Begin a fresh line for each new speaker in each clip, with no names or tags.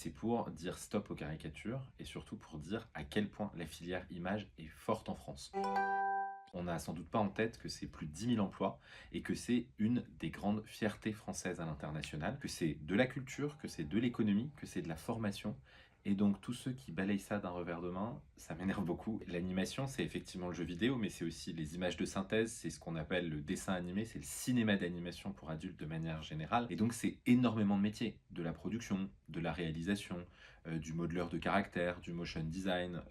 c'est pour dire stop aux caricatures et surtout pour dire à quel point la filière image est forte en France. On n'a sans doute pas en tête que c'est plus de 10 000 emplois et que c'est une des grandes fiertés françaises à l'international, que c'est de la culture, que c'est de l'économie, que c'est de la formation. Et donc tous ceux qui balayent ça d'un revers de main, ça m'énerve beaucoup. L'animation, c'est effectivement le jeu vidéo, mais c'est aussi les images de synthèse, c'est ce qu'on appelle le dessin animé, c'est le cinéma d'animation pour adultes de manière générale. Et donc c'est énormément de métiers, de la production, de la réalisation, du modeleur de caractère, du motion design,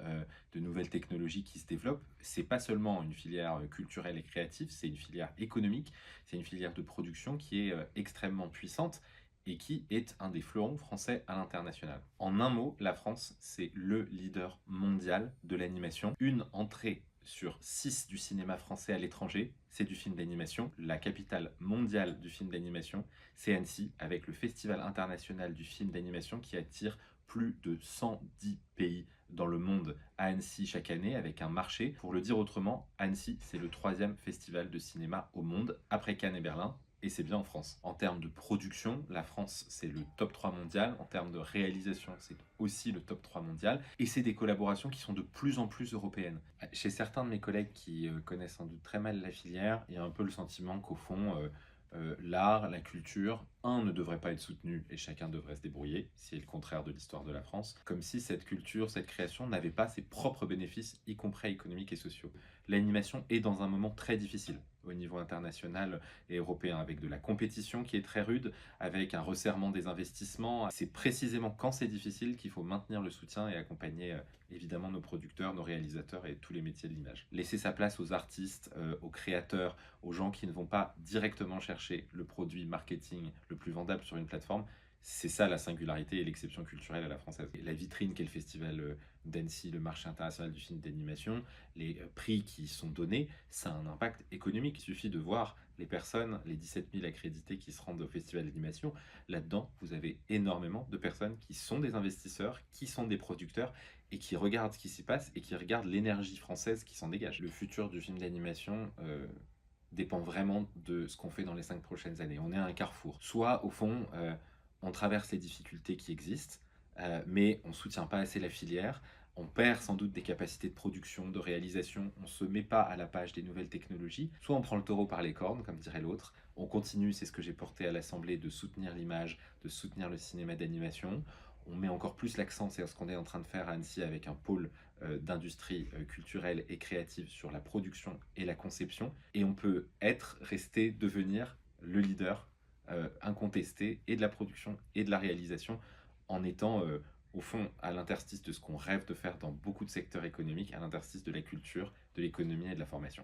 de nouvelles technologies qui se développent. C'est pas seulement une filière culturelle et créative, c'est une filière économique, c'est une filière de production qui est extrêmement puissante et qui est un des fleurons français à l'international. En un mot, la France, c'est le leader mondial de l'animation. Une entrée sur 6 du cinéma français à l'étranger, c'est du film d'animation. La capitale mondiale du film d'animation, c'est Annecy, avec le Festival international du film d'animation qui attire plus de 110 pays dans le monde à Annecy chaque année avec un marché. Pour le dire autrement, Annecy, c'est le 3e festival de cinéma au monde, après Cannes et Berlin. Et c'est bien en France. En termes de production, la France, c'est le top 3 mondial. En termes de réalisation, c'est aussi le top 3 mondial. Et c'est des collaborations qui sont de plus en plus européennes. Chez certains de mes collègues qui connaissent sans doute très mal la filière, il y a un peu le sentiment qu'au fond, l'art, la culture, ne devrait pas être soutenu et chacun devrait se débrouiller, c'est le contraire de l'histoire de la France, comme si cette culture, cette création n'avait pas ses propres bénéfices, y compris économiques et sociaux. L'animation est dans un moment très difficile au niveau international et européen, avec de la compétition qui est très rude, avec un resserrement des investissements. C'est précisément quand c'est difficile qu'il faut maintenir le soutien et accompagner évidemment nos producteurs, nos réalisateurs et tous les métiers de l'image. Laisser sa place aux artistes, aux créateurs, aux gens qui ne vont pas directement chercher le produit marketing le plus vendable sur une plateforme. C'est ça la singularité et l'exception culturelle à la française. Et la vitrine qu'est le festival d'Annecy, le marché international du film d'animation, les prix qui y sont donnés, ça a un impact économique. Il suffit de voir les personnes, les 17 000 accrédités qui se rendent au festival d'animation. Là-dedans, vous avez énormément de personnes qui sont des investisseurs, qui sont des producteurs et qui regardent ce qui s'y passe et qui regardent l'énergie française qui s'en dégage. Le futur du film d'animation dépend vraiment de ce qu'on fait dans les 5 prochaines années. On est à un carrefour. Soit, au fond, on traverse les difficultés qui existent, mais on ne soutient pas assez la filière. On perd sans doute des capacités de production, de réalisation. On ne se met pas à la page des nouvelles technologies. Soit on prend le taureau par les cornes, comme dirait l'autre. On continue, c'est ce que j'ai porté à l'Assemblée, de soutenir l'image, de soutenir le cinéma d'animation. On met encore plus l'accent, c'est ce qu'on est en train de faire à Annecy avec un pôle d'industrie culturelle et créative sur la production et la conception. Et on peut rester, devenir le leader incontesté et de la production et de la réalisation en étant au fond à l'interstice de ce qu'on rêve de faire dans beaucoup de secteurs économiques, à l'interstice de la culture, de l'économie et de la formation.